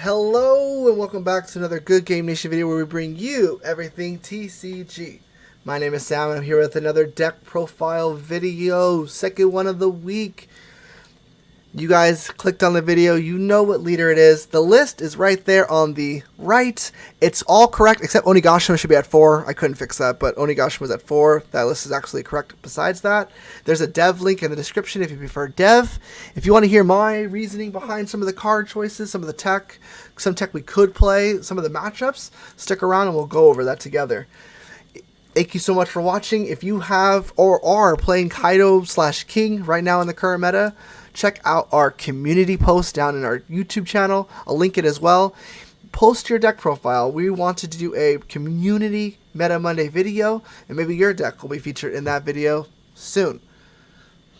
Hello and welcome back to another Good Game Nation video where we bring you everything TCG. My name is Sam and I'm here with another deck profile video, second one of the week. You guys clicked on the video, you know what leader it is. The list is right there on the right. It's all correct except Onigashima should be at 4. I couldn't fix that, but Onigashima was at 4. That list is actually correct. Besides that, there's a dev link in the description if you prefer dev. If you want to hear my reasoning behind some of the card choices, some of the tech, some tech we could play, some of the matchups, stick around and we'll go over that together. Thank you so much for watching. If you have or are playing Kaido/King right now in the current meta, check out our community post down in our YouTube channel. I'll link it as well. Post your deck profile. We wanted to do a community Meta Monday video, and maybe your deck will be featured in that video soon.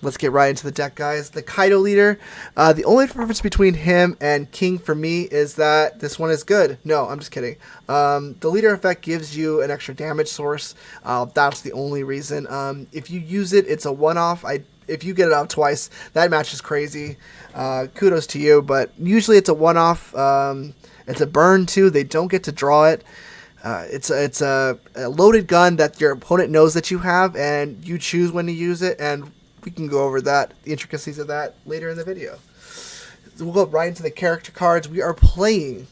Let's get right into the deck, guys. The Kaido leader, the only difference between him and King for me is that this one is good. No, I'm just kidding. The leader effect gives you an extra damage source. That's the only reason. If you use it, it's a one-off. If you get it out twice, that match is crazy. Kudos to you, but usually it's a one-off. It's a burn too. They don't get to draw it. It's a loaded gun that your opponent knows that you have, and you choose when to use it, and we can go over that, the intricacies of that later in the video. So we'll go right into the character cards. We are playing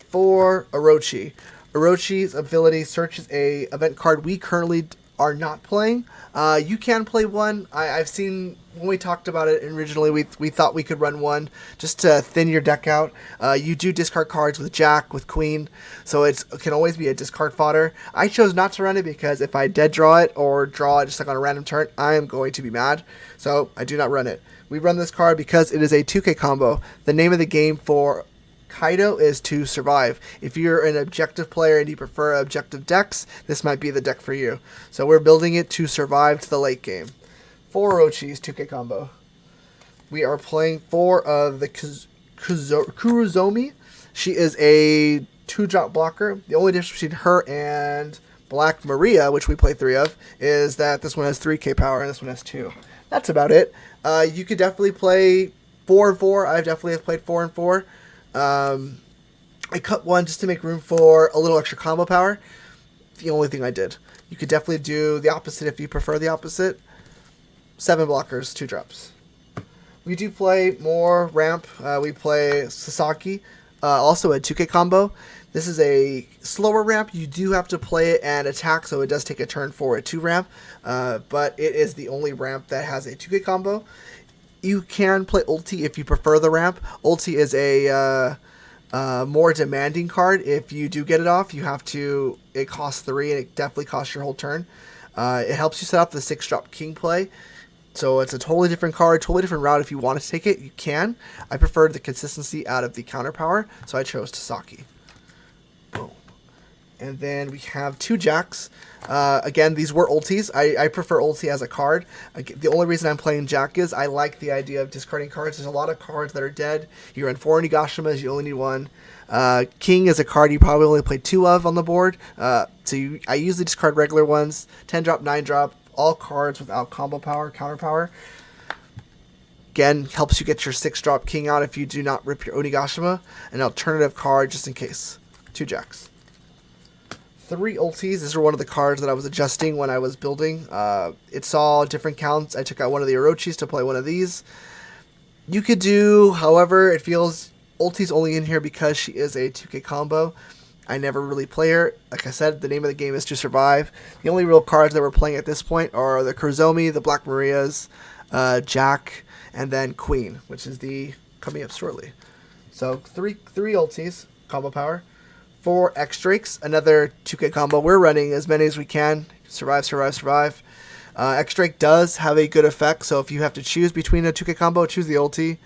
for Orochi. Orochi's ability searches a event card we currently are not playing. You can play one. I've seen when we talked about it originally, we thought we could run one just to thin your deck out. You do discard cards with Jack, with Queen, so it can always be a discard fodder. I chose not to run it because if I dead draw it or draw it just like on a random turn, I am going to be mad. So I do not run it. We run this card because it is a 2K combo. The name of the game for Kaido is to survive. If you're an objective player and you prefer objective decks, this might be the deck for you. So we're building it to survive to the late game. For Orochi's 2K combo, we are playing 4 of the Kuruzomi. She is a 2-drop blocker. The only difference between her and Black Maria, which we play 3 of, is that this one has 3K power and this one has 2. That's about it. You could definitely play 4 and 4. I definitely have played 4 and 4. I cut one just to make room for a little extra combo power. The only thing I did. You could definitely do the opposite if you prefer the opposite. 7 blockers, 2 drops. We do play more ramp. We play Sasaki, also a 2K combo. This is a slower ramp. You do have to play it and attack, so it does take a turn for a 2 ramp. But it is the only ramp that has a 2K combo. You can play ulti if you prefer the ramp. Ulti is a more demanding card. If you do get it off, you have to. It costs 3, and it definitely costs your whole turn. It helps you set up the 6-drop King play. So it's a totally different card, totally different route. If you want to take it, you can. I preferred the consistency out of the counter power, so I chose Tasaki. Boom. And then we have 2 Jacks. Again, these were ultis. I prefer ulti as a card. The only reason I'm playing Jack is I like the idea of discarding cards. There's a lot of cards that are dead. You run 4 Nigashimas, you only need 1. King is a card you probably only play 2 of on the board. I usually discard regular ones. 10-drop, 9-drop, all cards without combo power, counter power. Again, helps you get your 6-drop King out if you do not rip your Onigashima. An alternative card just in case. 2 Jacks. 3 ultis. These are one of the cards that I was adjusting when I was building. It saw different counts. I took out one of the Orochis to play one of these. You could do, however, it feels ulti's only in here because she is a 2K combo. I never really play her. Like I said, the name of the game is to survive. The only real cards that we're playing at this point are the Kuruzomi, the Black Marias, Jack, and then Queen, which is the coming up shortly. So 3 ultis, combo power. 4 X-Drakes, another 2K combo. We're running as many as we can. Survive, survive, survive. X-Drake does have a good effect, so if you have to choose between a 2K combo, choose the ulti.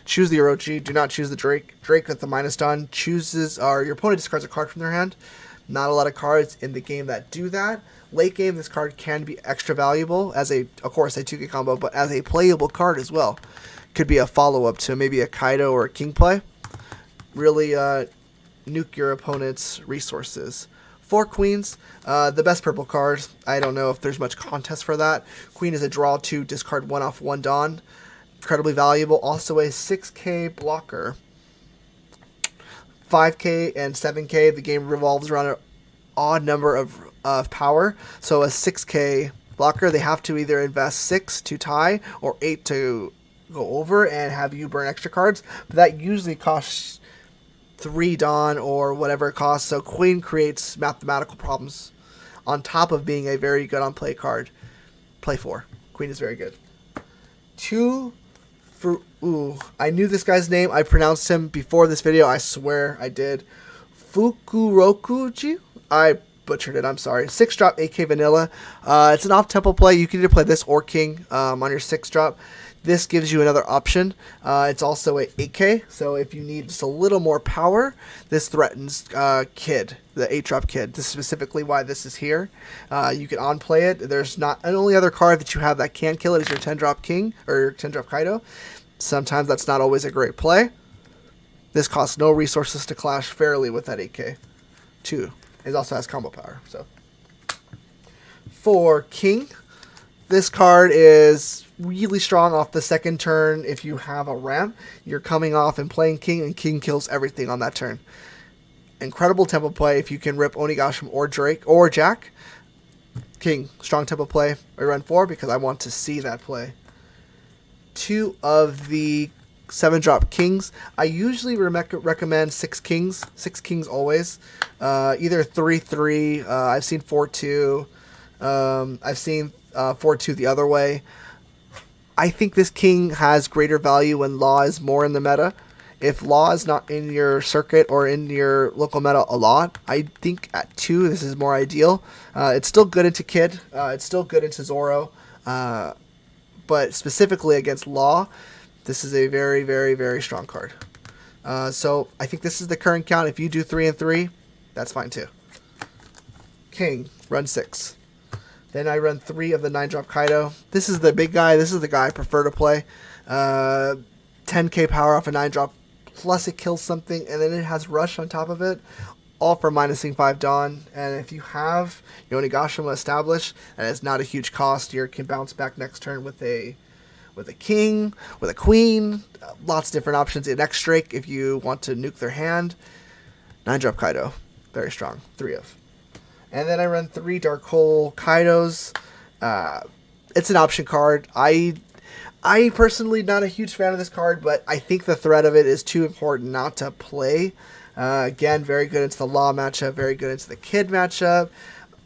Choose the Orochi. Do not choose the Drake. Drake with the minus done chooses, or your opponent discards a card from their hand. Not a lot of cards in the game that do that. Late game, this card can be extra valuable as of course, a 2K combo, but as a playable card as well. Could be a follow-up to maybe a Kaido or a King play. Really, nuke your opponent's resources. 4 Queens, the best purple card. I don't know if there's much contest for that. Queen is a draw 2, discard 1 off 1 Dawn. Incredibly valuable. Also a 6K blocker. 5K and 7K, the game revolves around an odd number of power. So a 6K blocker, they have to either invest 6 to tie or 8 to go over and have you burn extra cards. But that usually costs 3 Dawn or whatever it costs. So Queen creates mathematical problems on top of being a very good on play card. Play 4. Queen is very good. 2 for... Ooh, I knew this guy's name. I pronounced him before this video. I swear I did. Fukurokuji? I butchered it. I'm sorry. 6-drop 8K vanilla. It's an off-tempo play. You can either play this or King on your 6-drop. This gives you another option. It's also a 8K, so if you need just a little more power, this threatens Kid, the 8-drop Kid. This is specifically why this is here. You can on-play it. There's not an only other card that you have that can kill it is your 10-drop King or your 10-drop Kaido. Sometimes that's not always a great play. This costs no resources to clash fairly with that 8K. 2. It also has combo power. So for King, this card is really strong off the second turn. If you have a ramp, you're coming off and playing King, and King kills everything on that turn. Incredible tempo play if you can rip Onigashima or Drake or Jack. King, strong tempo play. I run 4 because I want to see that play. 2 of the 7-drop Kings. I usually recommend 6 Kings. 6 Kings always. Either 3-3. I've seen 4-2. I've seen 4-2 the other way. I think this King has greater value when Law is more in the meta. If Law is not in your circuit or in your local meta a lot, I think at 2 this is more ideal. It's still good into Kid. It's still good into Zoro. But specifically against Law, this is a very, very, very strong card. So I think this is the current count. If you do 3 and 3, that's fine too. King, run 6. Then I run 3 of the 9-drop Kaido. This is the big guy. This is the guy I prefer to play. 10k power off a 9-drop, plus it kills something, and then it has Rush on top of it, all for minusing 5 Dawn. And if you have your Onigashima established, and it's not a huge cost, you can bounce back next turn with a King, with a Queen, lots of different options. An X-Drake if you want to nuke their hand. 9-drop Kaido, very strong, 3 of. And then I run 3 Dark Hole Kaidos. It's an option card. I personally not a huge fan of this card, but I think the threat of it is too important not to play. Again, very good into the Law matchup, very good into the Kid matchup.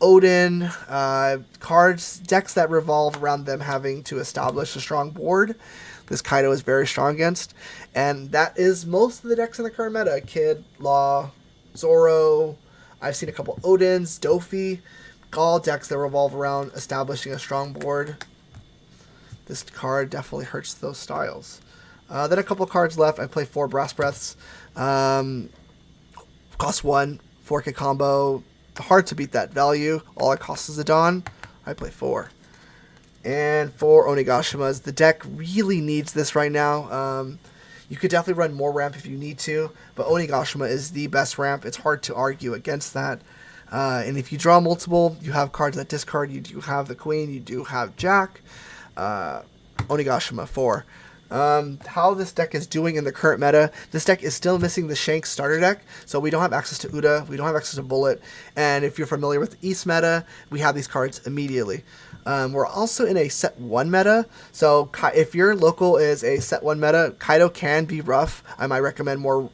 Odin, decks that revolve around them having to establish a strong board. This Kaido is very strong against. And that is most of the decks in the current meta. Kid, Law, Zoro. I've seen a couple Odins, Dofi, all decks that revolve around establishing a strong board. This card definitely hurts those styles. Then a couple cards left. I play 4 Brass Breaths. Cost 1, 4K combo. Hard to beat that value. All it costs is a Dawn. I play 4. And 4 Onigashimas. The deck really needs this right now. You could definitely run more ramp if you need to, but Onigashima is the best ramp. It's hard to argue against that. And if you draw multiple, you have cards that discard. You do have the Queen. You do have Jack. Onigashima 4. How this deck is doing in the current meta, this deck is still missing the Shanks starter deck, so we don't have access to Uda, we don't have access to Bullet, and if you're familiar with the East meta, we have these cards immediately. We're also in a set 1 meta, so if your local is a set 1 meta, Kaido can be rough. I might recommend more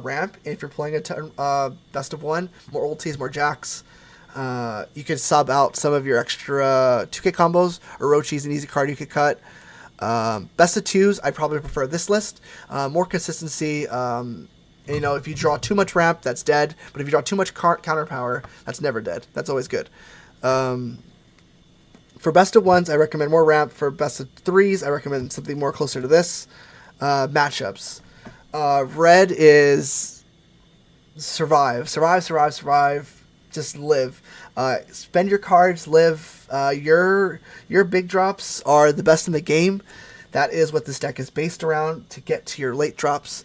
ramp. If you're playing a best of 1, more ultis, more jacks. You can sub out some of your extra 2k combos. Orochi's an easy card you could cut. Best of 2s, I probably prefer this list. More consistency. If you draw too much ramp, that's dead. But if you draw too much counter power, that's never dead. That's always good. For best of 1s, I recommend more ramp. For best of 3s, I recommend something more closer to this. Matchups. Red is survive. Just live. Spend your cards, live. Your big drops are the best in the game. That is what this deck is based around to get to your late drops.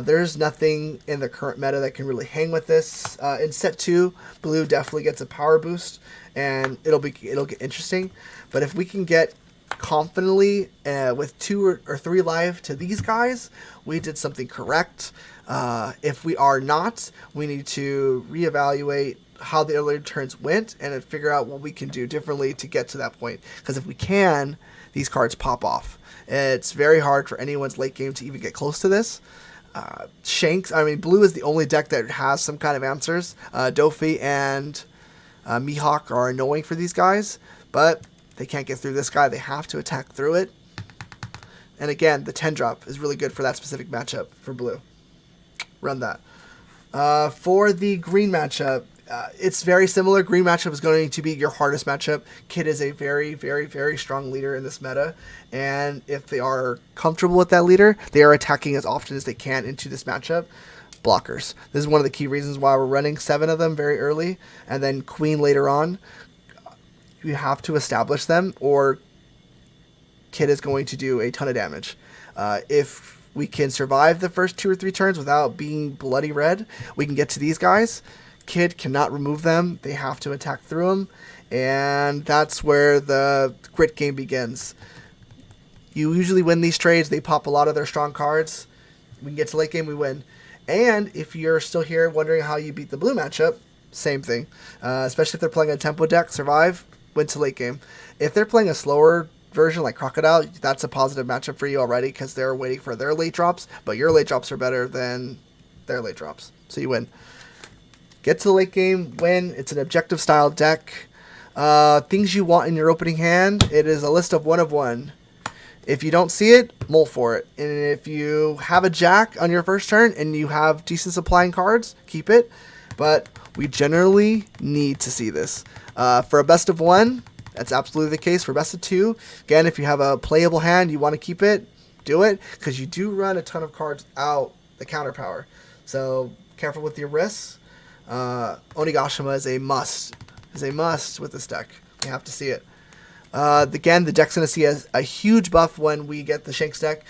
There's nothing in the current meta that can really hang with this. In set 2, blue definitely gets a power boost, and it'll get interesting. But if we can get confidently with 2 or 3 life to these guys, we did something correct. If we are not, we need to reevaluate how the earlier turns went and figure out what we can do differently to get to that point. Because if we can, these cards pop off. It's very hard for anyone's late game to even get close to this. Shanks, Blue is the only deck that has some kind of answers. Dofi and Mihawk are annoying for these guys, but they can't get through this guy. They have to attack through it. And again, the 10 drop is really good for that specific matchup for Blue. Run that. For the green matchup, it's very similar. Green matchup is going to be your hardest matchup. Kid is a very, very, very strong leader in this meta, and if they are comfortable with that leader, they are attacking as often as they can into this matchup. Blockers. This is one of the key reasons why we're running 7 of them very early, and then Queen later on. You have to establish them, or Kid is going to do a ton of damage. If we can survive the first 2 or 3 turns without being bloody red, we can get to these guys. Kid cannot remove them. They have to attack through them, and that's where the grit game begins. You usually win these trades. They pop a lot of their strong cards. We can get to late game, we win. And if you're still here wondering how you beat the blue matchup, same thing. Especially if they're playing a tempo deck, survive, win to late game. If they're playing a slower version like Crocodile, that's a positive matchup for you already because they're waiting for their late drops, but your late drops are better than their late drops, so you win. Get to the late game, win. It's an objective style deck. Things you want in your opening hand, it is a list of 1 of 1. If you don't see it, mull for it. And if you have a jack on your first turn and you have decent supplying cards, keep it. But we generally need to see this. For a best of 1, that's absolutely the case. For best of 2, again, if you have a playable hand, you want to keep it, do it. Because you do run a ton of cards out the counter power. So careful with your risks. Onigashima is a must. With this deck. You have to see it. Again, the deck's going to see a huge buff when we get the Shanks deck.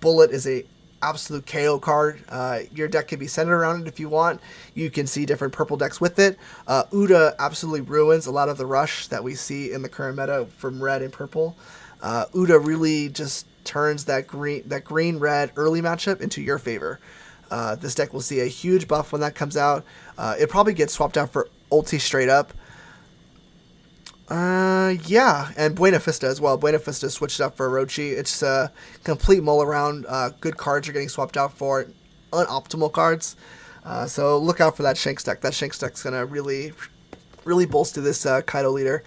Bullet is a absolute KO card. Your deck can be centered around it if you want. You can see different purple decks with it. Uda absolutely ruins a lot of the rush that we see in the current meta from red and purple. Uda really just turns that green-red early matchup into your favor. This deck will see a huge buff when that comes out. It probably gets swapped out for ulti straight up. Yeah, and Buena Vista as well. Buena Vista switched up for Orochi. It's a complete mull around. Good cards are getting swapped out for unoptimal cards. So look out for that Shanks deck. That Shanks deck's going to really, really bolster this Kaido leader.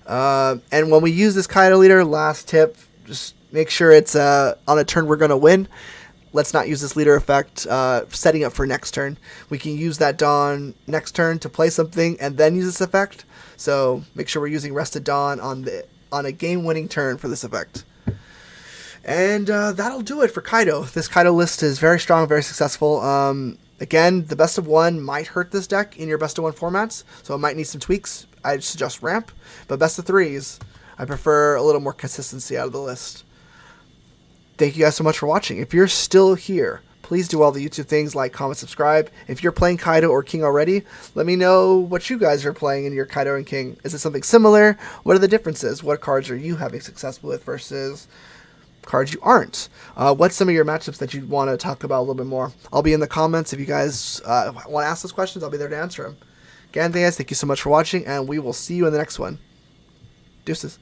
And when we use this Kaido leader, last tip, just make sure it's on a turn we're going to win. Let's not use this leader effect setting up for next turn. We can use that Dawn next turn to play something and then use this effect. So make sure we're using Rested Dawn on a game-winning turn for this effect. And that'll do it for Kaido. This Kaido list is very strong, very successful. Again, the best of 1 might hurt this deck in your best of 1 formats, so it might need some tweaks. I'd suggest ramp, but best of 3s, I prefer a little more consistency out of the list. Thank you guys so much for watching. If you're still here, please do all the YouTube things like, comment, subscribe. If you're playing Kaido or King already, let me know what you guys are playing in your Kaido and King. Is it something similar? What are the differences? What cards are you having success with versus cards you aren't? What's some of your matchups that you want to talk about a little bit more? I'll be in the comments. If you guys want to ask those questions, I'll be there to answer them. Again, guys, thank you so much for watching, and we will see you in the next one. Deuces.